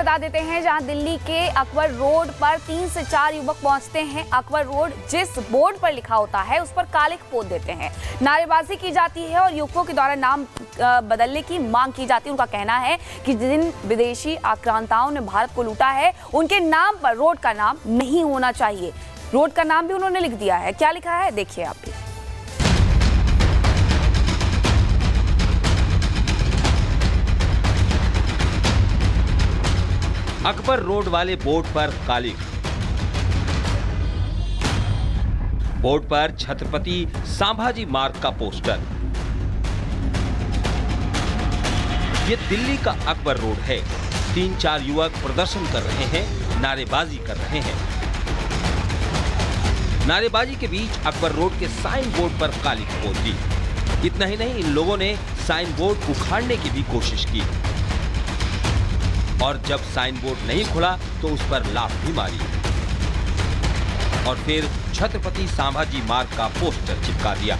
बता देते हैं, जहां दिल्ली के अकबर रोड पर 3 से 4 युवक पहुंचते हैं। अकबर रोड जिस बोर्ड पर लिखा होता है उस पर कालिख पोत देते हैं, नारेबाजी की जाती है और युवकों के द्वारा नाम बदलने की मांग की जाती है। उनका कहना है कि जिन विदेशी आक्रांताओं ने भारत को लूटा है उनके नाम पर रोड का नाम नहीं होना चाहिए। रोड का नाम भी उन्होंने लिख दिया है। क्या लिखा है देखिए आप भी। अकबर रोड वाले बोर्ड पर कालिख, बोर्ड पर छत्रपति संभाजी मार्ग का पोस्टर। ये दिल्ली का अकबर रोड है। 3-4 युवक प्रदर्शन कर रहे हैं, नारेबाजी कर रहे हैं। नारेबाजी के बीच अकबर रोड के साइन बोर्ड पर कालिख पोत दी। इतना ही नहीं, इन लोगों ने साइन बोर्ड उखाड़ने की भी कोशिश की और जब साइन बोर्ड नहीं खुला तो उस पर लात भी मारी और फिर छत्रपति संभाजी मार्ग का पोस्टर चिपका दिया।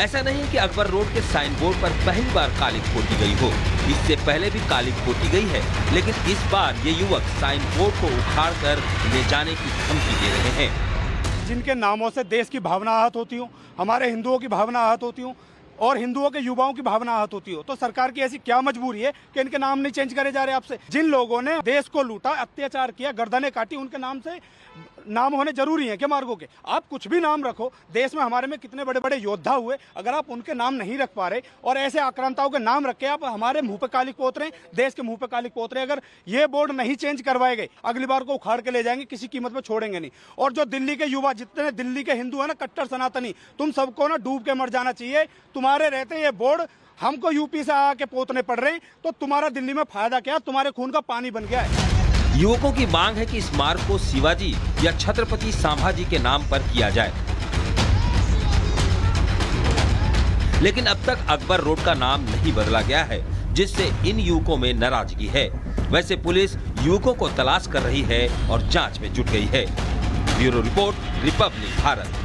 ऐसा नहीं कि अकबर रोड के साइन बोर्ड पर पहली बार कालिख पोती गई हो, इससे पहले भी कालिख पोती गई है, लेकिन इस बार ये युवक साइन बोर्ड को उखाड़कर ले जाने की धमकी दे रहे हैं। जिनके नामों से देश की भावना आहत होती हो, हमारे हिंदुओं की भावना आहत होती हो और हिंदुओं के युवाओं की भावना आहत होती हो, तो सरकार की ऐसी क्या मजबूरी है कि इनके नाम नहीं चेंज करे जा रहे आपसे। जिन लोगों ने देश को लूटा, अत्याचार किया, गर्दनें काटी, उनके नाम से नाम होने जरूरी है क्या मार्गों के? आप कुछ भी नाम रखो, देश में हमारे में कितने बड़े बड़े योद्धा हुए, अगर आप उनके नाम नहीं रख पा रहे और ऐसे आक्रांताओं के नाम रख के आप हमारे मुंह पे कालिख पोत रहे हैं, देश के मुंह पे कालिख पोत रहे हैं। अगर ये बोर्ड नहीं चेंज करवाए गए, अगली बार को उखाड़ के ले जाएंगे, किसी कीमत पे छोड़ेंगे नहीं। और जो दिल्ली के युवा, जितने दिल्ली के हिंदू है ना, कट्टर सनातनी, तुम सबको ना डूब के मर जाना चाहिए। तुम्हारे रहते ये बोर्ड हमको यूपी से आके पोतने पड़ रहे हैं, तो तुम्हारा दिल्ली में फायदा क्या? तुम्हारे खून का पानी बन गया है। युवकों की मांग है कि इस मार्ग को शिवाजी या छत्रपति संभाजी के नाम पर किया जाए, लेकिन अब तक अकबर रोड का नाम नहीं बदला गया है, जिससे इन युवकों में नाराजगी है। वैसे पुलिस युवकों को तलाश कर रही है और जांच में जुट गई है। Bureau report, Republic Bharat.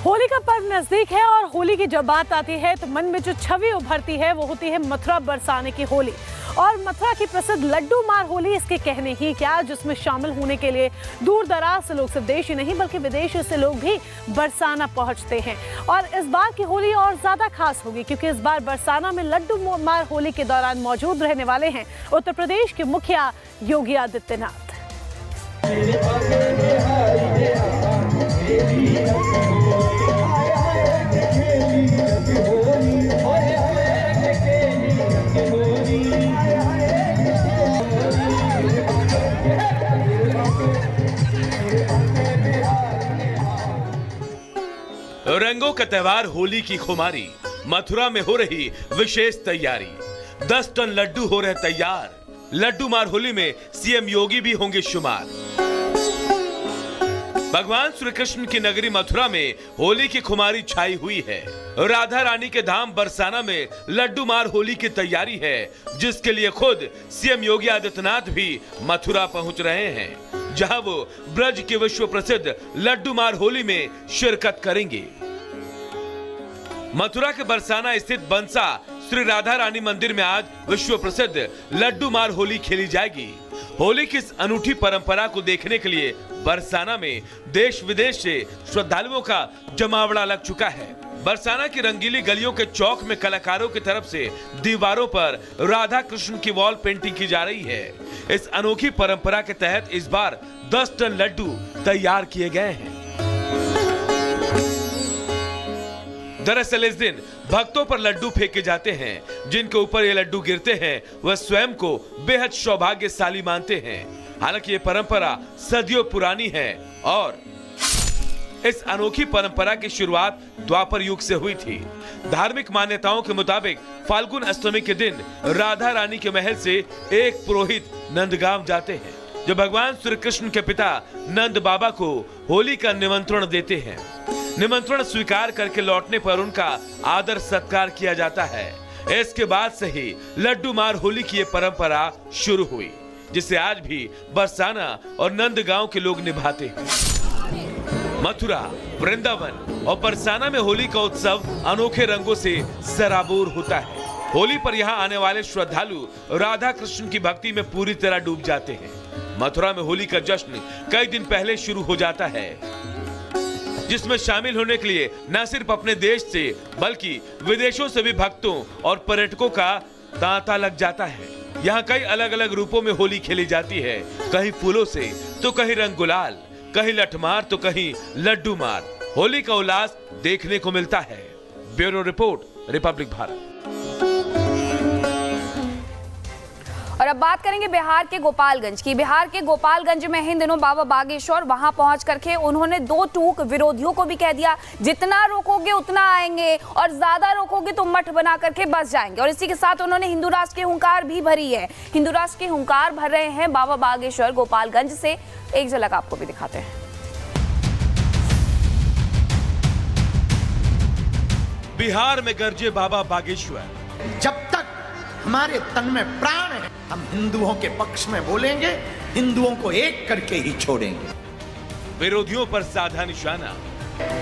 Holi का पर्व नजदीक है और होली की जब बात आती है तो मन में जो छवि उभरती है वो होती है मथुरा बरसाने की होली। और मथुरा की प्रसिद्ध लड्डू मार होली इसके कहने ही क्या, जिसमें शामिल होने के लिए दूर दराज से लोग सिर्फ देश ही नहीं बल्कि विदेश से लोग भी बरसाना पहुंचते हैं। और इस बार की होली और ज्यादा खास होगी क्योंकि इस बार बरसाना में लड्डू मार होली के दौरान मौजूद रहने वाले हैं उत्तर प्रदेश के मुखिया योगी आदित्यनाथ। रंगों का त्योहार होली की खुमारी, मथुरा में हो रही विशेष तैयारी। 10 टन लड्डू हो रहे तैयार। लड्डू मार होली में सीएम योगी भी होंगे शुमार। भगवान श्री कृष्ण की नगरी मथुरा में होली की खुमारी छाई हुई है। राधा रानी के धाम बरसाना में लड्डू मार होली की तैयारी है, जिसके लिए खुद सीएम योगी आदित्यनाथ भी मथुरा पहुंच रहे हैं, जहां वो ब्रज के विश्व प्रसिद्ध लड्डू मार होली में शिरकत करेंगे। मथुरा के बरसाना स्थित बंसा श्री राधा रानी मंदिर में आज विश्व प्रसिद्ध लड्डू मार होली खेली जाएगी। होली की इस अनूठी परंपरा को देखने के लिए बरसाना में देश विदेश से श्रद्धालुओं का जमावड़ा लग चुका है। बरसाना की रंगीली गलियों के चौक में कलाकारों की तरफ से दीवारों पर राधा कृष्ण की वॉल पेंटिंग की जा रही है। इस अनोखी परंपरा के तहत इस बार 10 टन लड्डू तैयार किए गए हैं। दरअसल इस दिन भक्तों पर लड्डू फेंके जाते हैं। जिनके ऊपर ये लड्डू गिरते हैं वह स्वयं को बेहद सौभाग्यशाली मानते हैं। हालांकि ये परंपरा सदियों पुरानी है और इस अनोखी परंपरा की शुरुआत द्वापर युग से हुई थी। धार्मिक मान्यताओं के मुताबिक फाल्गुन अष्टमी के दिन राधा रानी के महल से एक पुरोहित नंदगांव जाते हैं, जो भगवान श्री कृष्ण के पिता नंद बाबा को होली का निमंत्रण देते हैं। निमंत्रण स्वीकार करके लौटने पर उनका आदर सत्कार किया जाता है। इसके बाद से ही लड्डू मार होली की ये परंपरा शुरू हुई, जिसे आज भी बरसाना और नंदगांव के लोग निभाते हैं। मथुरा वृंदावन और बरसाना में होली का उत्सव अनोखे रंगों से सराबोर होता है। होली पर यहाँ आने वाले श्रद्धालु राधा कृष्ण की भक्ति में पूरी तरह डूब जाते हैं। मथुरा में होली का जश्न कई दिन पहले शुरू हो जाता है, जिसमें शामिल होने के लिए न सिर्फ अपने देश से बल्कि विदेशों से भी भक्तों और पर्यटकों का तांता लग जाता है। यहाँ कई अलग अलग रूपों में होली खेली जाती है, कहीं फूलों से तो कहीं रंग गुलाल, कहीं लठमार तो कहीं लड्डू मार। होली का उल्लास देखने को मिलता है। Bureau report, Republic Bharat. और अब बात करेंगे बिहार के गोपालगंज की। बिहार के गोपालगंज में इन दिनों बाबा बागेश्वर वहां पहुंच करके उन्होंने दो टूक विरोधियों को भी कह दिया, जितना रोकोगे उतना आएंगे और ज्यादा रोकोगे तो मठ बना करके बस जाएंगे। और इसी के साथ उन्होंने हिंदू राष्ट्र की हुंकार भी भरी है। हिंदू राष्ट्र की हुंकार भर रहे हैं बाबा बागेश्वर गोपालगंज से। एक झलक आपको भी दिखाते हैं। बिहार में गरजे बाबा बागेश्वर। जब तक हमारे तन में प्राण है, हम हिंदुओं के पक्ष में बोलेंगे, हिंदुओं को एक करके ही छोड़ेंगे। विरोधियों पर साधा निशाना।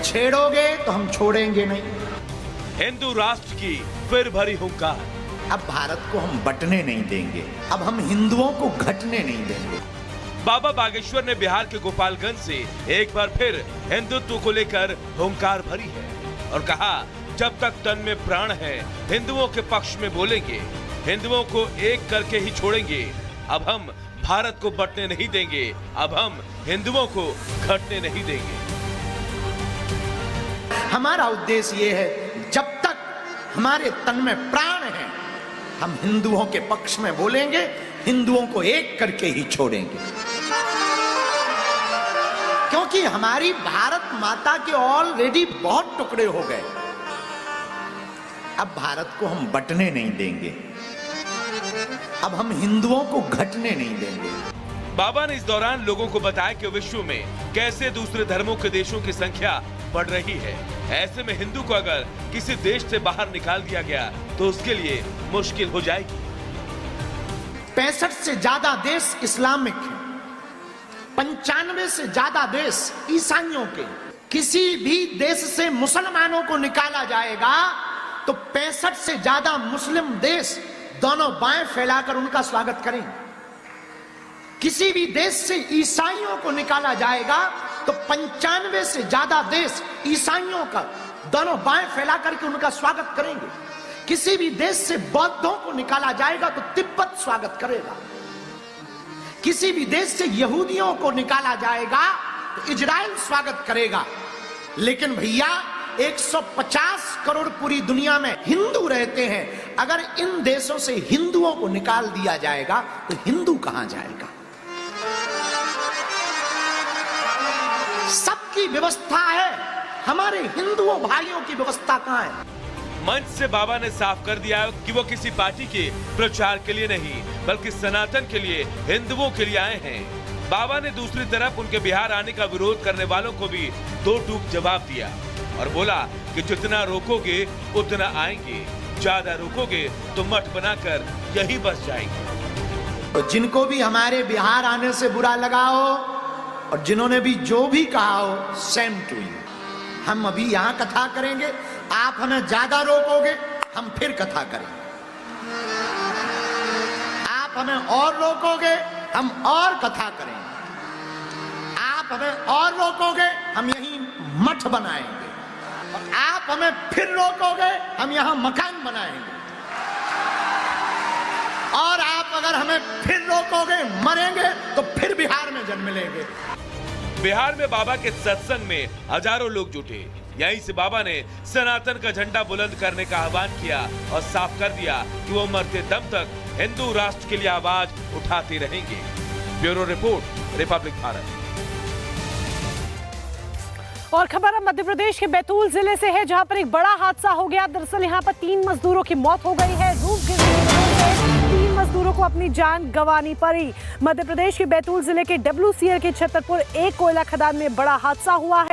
छेड़ोगे तो हम छोड़ेंगे नहीं। हिंदू राष्ट्र की फिर भरी हुंकार। अब भारत को हम बंटने नहीं देंगे, अब हम हिंदुओं को घटने नहीं देंगे। बाबा बागेश्वर ने बिहार के गोपालगंज से एक बार फिर हिंदुत्व को लेकर हुंकार भरी है और कहा, जब तक तन में प्राण है हिंदुओं के पक्ष में बोलेंगे, हिंदुओं को एक करके ही छोड़ेंगे। अब हम भारत को बंटने नहीं देंगे, अब हम हिंदुओं को घटने नहीं देंगे। हमारा उद्देश्य ये है, जब तक हमारे तन में प्राण है, हम हिंदुओं के पक्ष में बोलेंगे, हिंदुओं को एक करके ही छोड़ेंगे। क्योंकि हमारी भारत माता के ऑलरेडी बहुत टुकड़े हो गए। अब भारत को हम बंटने नहीं देंगे, अब हम हिंदुओं को घटने नहीं देंगे। बाबा ने इस दौरान लोगों को बताया कि विश्व में कैसे दूसरे धर्मों के देशों की संख्या बढ़ रही है। ऐसे में हिंदू को अगर किसी देश से बाहर निकाल दिया गया तो उसके लिए मुश्किल हो जाएगी। 65 से ज्यादा देश इस्लामिक हैं, 95 से ज्यादा देश ईसाइयों के। किसी भी देश से मुसलमानों को निकाला जाएगा तो 65 से ज्यादा मुस्लिम देश दोनों बाएं फैलाकर उनका स्वागत करेंगे। किसी भी देश से ईसाइयों को निकाला जाएगा तो 95 से ज्यादा देश ईसाइयों का दोनों बाएं फैला करके उनका स्वागत करेंगे। किसी भी देश से बौद्धों को निकाला जाएगा तो तिब्बत स्वागत करेगा। किसी भी देश से यहूदियों को निकाला जाएगा तो इजराइल स्वागत करेगा। लेकिन भैया 150 करोड़ पूरी दुनिया में हिंदू रहते हैं। अगर इन देशों से हिंदुओं को निकाल दिया जाएगा तो हिंदू कहां जाएगा? सबकी व्यवस्था है, हमारे हिंदुओं भाइयों की व्यवस्था कहां है? मंच से बाबा ने साफ कर दिया कि वो किसी पार्टी के प्रचार के लिए नहीं बल्कि सनातन के लिए, हिंदुओं के लिए आए हैं। बाबा ने दूसरी तरफ उनके बिहार आने का विरोध करने वालों को भी दो टूक जवाब दिया और बोला कि जितना रोकोगे उतना आएंगे, ज्यादा रोकोगे तो मठ बनाकर यही बस जाएंगे। तो जिनको भी हमारे बिहार आने से बुरा लगा हो और जिन्होंने भी जो भी कहा हो, सेम टू यू। हम अभी यहाँ कथा करेंगे, आप हमें ज्यादा रोकोगे, हम फिर कथा करेंगे। आप हमें और रोकोगे, हम और कथा करेंगे। आप हमें और रोकोगे, हम यहीं मठ बनाएंगे। और आप हमें फिर रोकोगे, हम यहां मकान बनाएंगे। और आप अगर हमें फिर रोकोगे, मरेंगे तो फिर बिहार में जन्म लेंगे। बिहार में बाबा के सत्संग में हजारों लोग जुटे। यहीं से बाबा ने सनातन का झंडा बुलंद करने का आह्वान किया और साफ कर दिया कि वो मरते दम तक हिंदू राष्ट्र के लिए आवाज उठाते रहेंगे। Bureau report, Republic Bharat. और खबर अब मध्य प्रदेश के बैतूल जिले से है, जहां पर एक बड़ा हादसा हो गया। दरअसल यहां पर 3 मजदूरों की मौत हो गई है। रूफ गिरने की वजह से 3 मजदूरों को अपनी जान गंवानी पड़ी। मध्य प्रदेश के बैतूल जिले के WCL के छतरपुर एक कोयला खदान में बड़ा हादसा हुआ है।